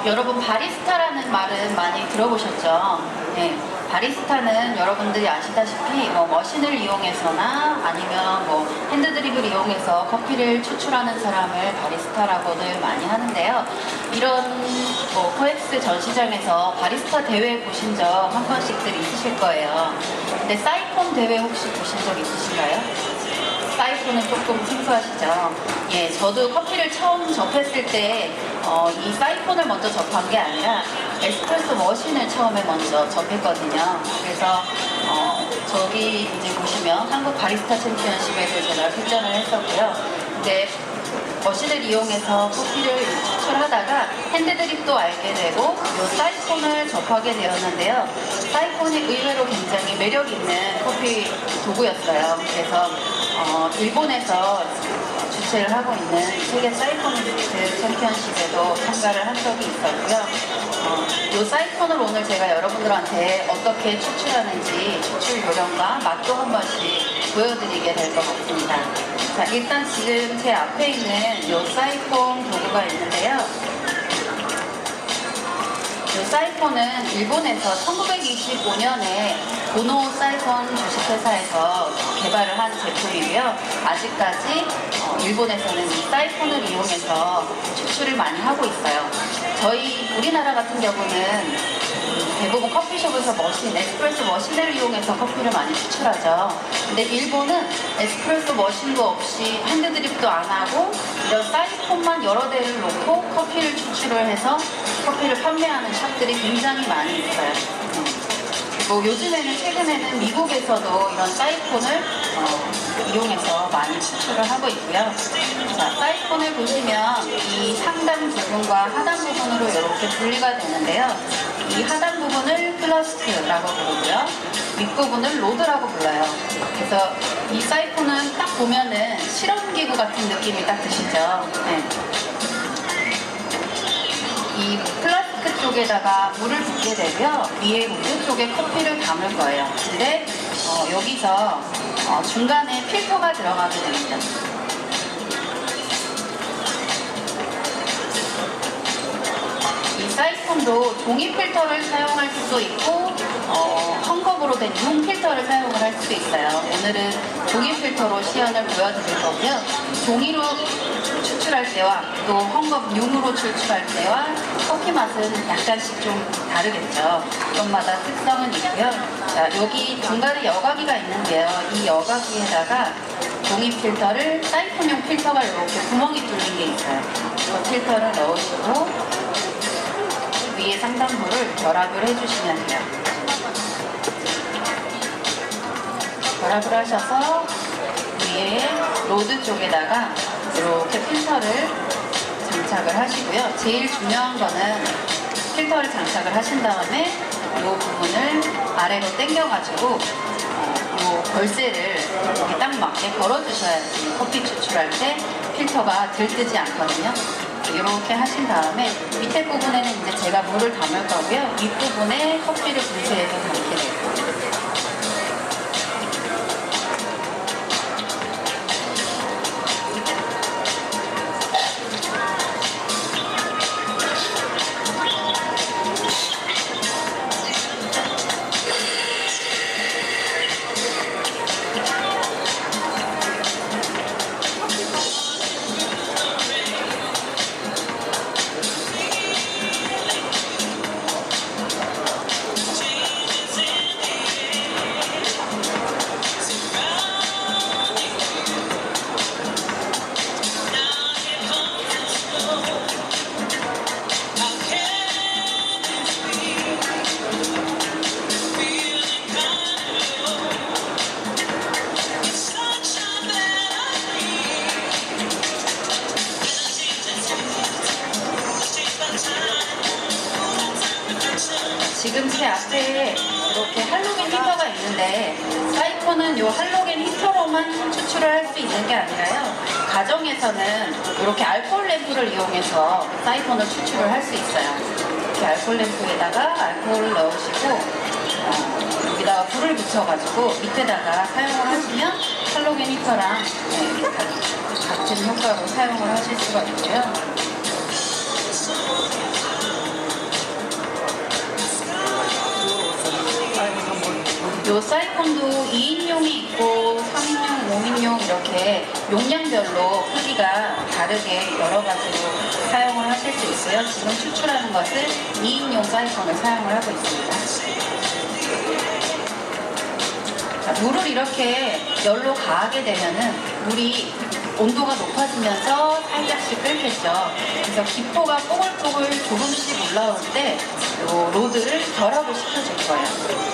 여러분 바리스타라는 말은 많이 들어보셨죠? 네, 바리스타는 여러분들이 아시다시피 머신을 이용해서나 아니면 핸드드립을 이용해서 커피를 추출하는 사람을 바리스타라고들 많이 하는데요. 이런 코엑스 전시장에서 바리스타 대회 보신 적 한 번씩들 있으실 거예요. 근데 사이폰 대회 혹시 보신 적 있으신가요? 사이폰은 조금 생소하시죠? 예, 저도 커피를 처음 접했을 때 이 사이폰을 먼저 접한 게 아니라 에스프레소 머신을 처음에 먼저 접했거든요. 그래서 저기 이제 보시면 한국 바리스타 챔피언십에도 제가 출전을 했었고요. 근데 머신을 이용해서 커피를 추출하다가 핸드드립도 알게 되고 이 사이폰을 접하게 되었는데요. 사이폰이 의외로 굉장히 매력 있는 커피 도구였어요. 그래서 일본에서 주최를 하고 있는 세계 사이폰리스트 챔피언십에도 참가를 한 적이 있었고요. 이 사이폰을 오늘 제가 여러분들한테 어떻게 추출하는지 추출 요령과 맛도 한 번씩 보여드리게 될 것 같습니다. 자, 일단 지금 제 앞에 있는 이 사이폰 도구가 있는데요. 이 사이폰은 일본에서 1925년에 고노 사이폰 주식회사에서 개발을 한 제품이고요. 아직까지 일본에서는 이 사이폰을 이용해서 추출을 많이 하고 있어요. 저희 우리나라 같은 경우는 대부분 커피숍에서 에스프레소 머신을 이용해서 커피를 많이 추출하죠. 근데 일본은 에스프레소 머신도 없이 핸드드립도 안 하고 이런 사이폰만 여러 대를 놓고 커피를 추출을 해서 커피를 판매하는 샵들이 굉장히 많이 있어요. 요즘에는 최근에는 미국에서도 이런 사이폰을 이용해서 많이 추출을 하고 있고요. 자, 사이폰을 보시면 이 상단 부분과 하단 부분으로 이렇게 분리가 되는데요. 이 하단 부분을 플러스트라고 부르고요. 윗부분을 로드라고 불러요. 그래서 이 사이폰은 딱 보면은 실험기구 같은 느낌이 딱 드시죠. 네. 이 플라스틱 쪽에다가 물을 붓게 되고요. 위에 우드 쪽에 커피를 담을 거예요. 근데 여기서 중간에 필터가 들어가게 됩니다. 이 사이폰도 종이 필터를 사용할 수도 있고 헝겊으로 된 융 필터를 사용을 할 수도 있어요. 오늘은 종이 필터로 시연을 보여드릴 거고요. 종이로 추출할 때와 또 헝겊 융으로 추출할 때와 커피 맛은 약간씩 좀 다르겠죠. 그것마다 특성은 있고요. 자, 여기 중간에 여과기가 있는데요. 이 여과기에다가 종이 필터를 사이폰용 필터가 이렇게 구멍이 뚫린 게 있어요. 그 필터를 넣으시고 위에 상단부를 결합을 해주시면 돼요. 결합을 하셔서 위에 로드 쪽에다가 이렇게 필터를 장착을 하시고요. 제일 중요한 거는 필터를 장착을 하신 다음에 이 부분을 아래로 당겨가지고 이 걸쇠를 여기 딱 맞게 걸어주셔야지 커피 추출할 때 필터가 들뜨지 않거든요. 이렇게 하신 다음에 밑에 부분에는 이제 제가 물을 담을 거고요. 윗부분에 커피를 분쇄해서 담게 돼요. 지금 제 앞에 이렇게 할로겐 히터가 있는데 사이폰은 이 할로겐 히터로만 추출을 할 수 있는 게 아니라요. 가정에서는 이렇게 알코올 램프를 이용해서 사이폰을 추출을 할 수 있어요. 이렇게 알코올 램프에다가 알코올을 넣으시고 여기다가 불을 붙여가지고 밑에다가 사용을 하시면 할로겐 히터랑 같은 효과로 사용을 하실 수가 있고요. 요 사이폰도 2인용이 있고 3인용, 5인용 이렇게 용량별로 크기가 다르게 여러 가지로 사용을 하실 수 있어요. 지금 추출하는 것은 2인용 사이폰을 사용을 하고 있습니다. 자, 물을 이렇게 열로 가하게 되면은 물이 온도가 높아지면서 살짝씩 끓겠죠. 그래서 기포가 뽀글뽀글 조금씩 올라올 때 요 로드를 결합을 시켜줄 거예요.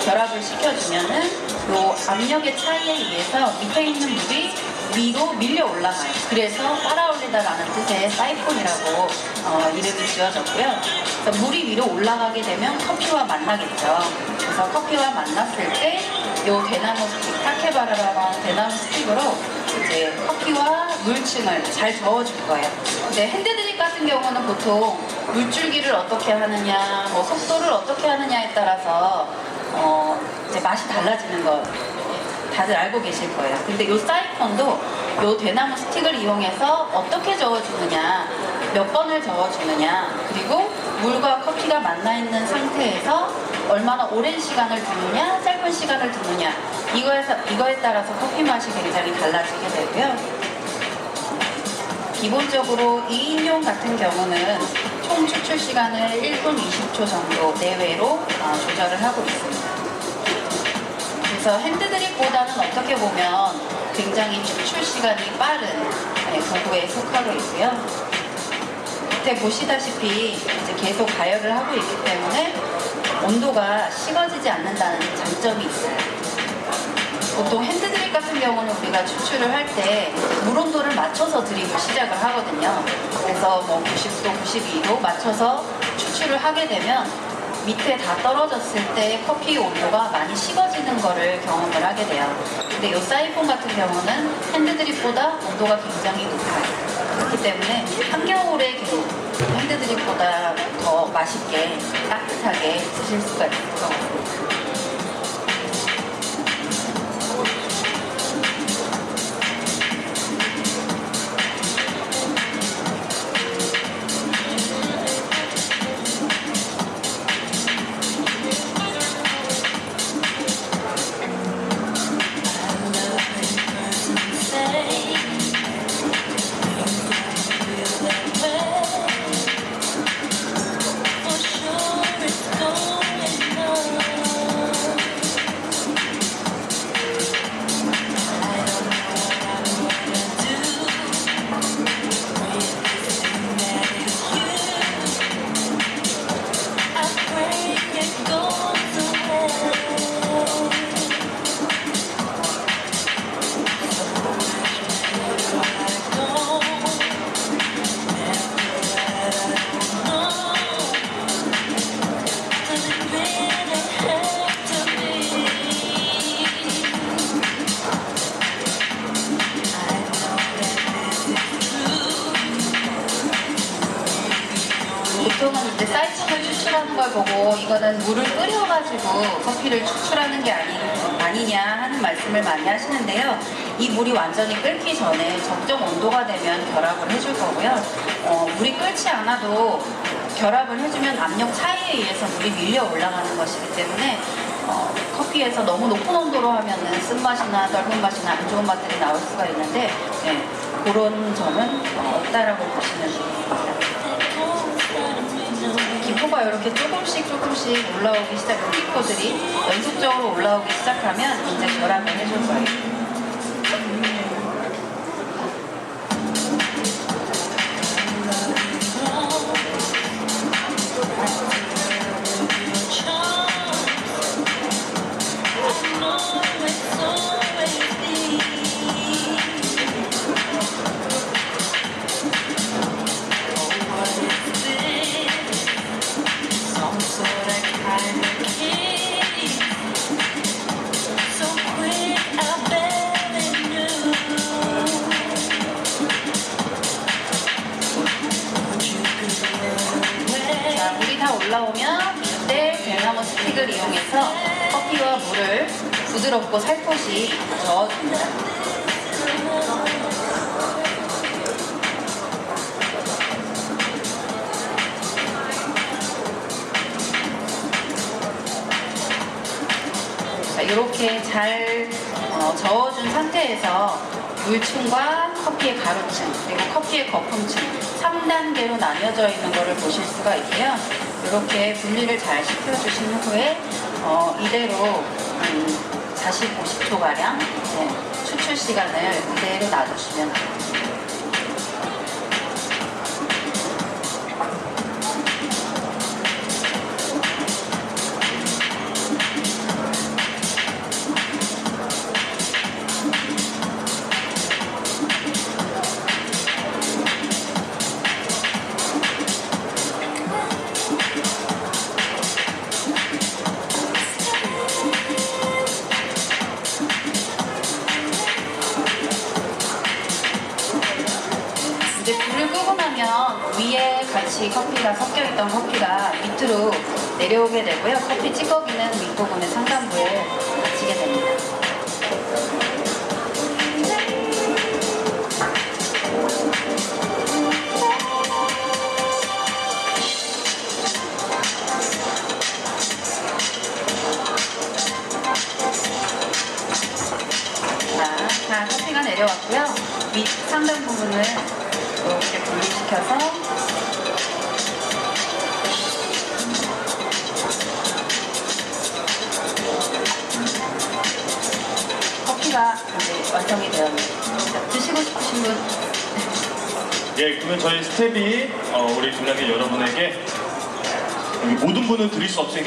결합을 시켜주면은 요 압력의 차이에 의해서 밑에 있는 물이 위로 밀려 올라가요. 그래서 빨아올리다라는 뜻의 사이폰이라고 이름이 지어졌고요. 그래서 물이 위로 올라가게 되면 커피와 만나겠죠. 그래서 커피와 만났을 때 요 대나무 스틱, 타케바라라고 하는 대나무 스틱으로 이제 커피와 물층을 잘 저어줄 거예요. 근데 핸드드립 같은 경우는 보통 물줄기를 어떻게 하느냐, 뭐 속도를 어떻게 하느냐에 따라서 이제 맛이 달라지는 거 다들 알고 계실 거예요. 근데 이 사이폰도 이 대나무 스틱을 이용해서 어떻게 저어주느냐, 몇 번을 저어주느냐, 그리고 물과 커피가 만나 있는 상태에서 얼마나 오랜 시간을 두느냐, 짧은 시간을 두느냐, 이거에 따라서 커피 맛이 굉장히 달라지게 되고요. 기본적으로 2인용 같은 경우는 총 추출 시간을 1분 20초 정도 내외로 조절을 하고 있습니다. 그래서 핸드드립보다는 어떻게 보면 굉장히 추출 시간이 빠른 도구에 속하고 있고요. 밑에 보시다시피 이제 계속 가열을 하고 있기 때문에 온도가 식어지지 않는다는 장점이 있어요. 보통 핸드드립 같은 경우는 우리가 추출을 할 때 물 온도를 맞춰서 드립을 시작을 하거든요. 그래서 뭐 90도, 92도 맞춰서 추출을 하게 되면 밑에 다 떨어졌을 때 커피 온도가 많이 식어지는 거를 경험을 하게 돼요. 근데 이 사이폰 같은 경우는 핸드드립보다 온도가 굉장히 높아요. 그렇기 때문에 한겨울에 핸드드립보다 더 맛있게 따뜻하게 드실 수가 있을 것 같습니다. 보통은 이제 사이폰을 추출하는 걸 보고 이거는 물을 끓여가지고 커피를 추출하는 게 아니냐 하는 말씀을 많이 하시는데요. 이 물이 완전히 끓기 전에 적정 온도가 되면 결합을 해줄 거고요. 물이 끓지 않아도 결합을 해주면 압력 차이에 의해서 물이 밀려 올라가는 것이기 때문에 커피에서 너무 높은 온도로 하면은 쓴맛이나 떫은 맛이나 안 좋은 맛들이 나올 수가 있는데 그런 점은 없다라고 보시면 됩니다. 기포가 이렇게 조금씩 올라오기 시작, 기포들이 연속적으로 올라오기 시작하면 이제 결합을 해줄 거예요. 물이 다 올라오면 이때 대나무 스틱을 이용해서 커피와 물을 부드럽고 살포시 저어줍니다. 자, 이렇게 잘 저어준 상태에서 물층과 커피의 가루층 그리고 커피의 거품층 3단계로 나뉘어져 있는 것을 보실 수가 있고요. 이렇게 분리를 잘 시켜주신 후에 이대로 40, 50초가량 추출 시간을 이대로 놔두시면 됩니다. 이제 불을 끄고 나면 위에 같이 커피가 섞여있던 커피가 밑으로 내려오게 되고요. 커피 찌꺼기는 윗부분의 상단부에 갇히게 됩니다. 자, 커피가 내려왔고요. 밑 상단 부분을 이렇게 분리시켜서 커피가 이제 완성이 되었습니다. 드시고 싶으신 분? 예, 그러면 저희 스텝이 우리 중량계 여러분에게 모든 분은 드릴 수 없으니까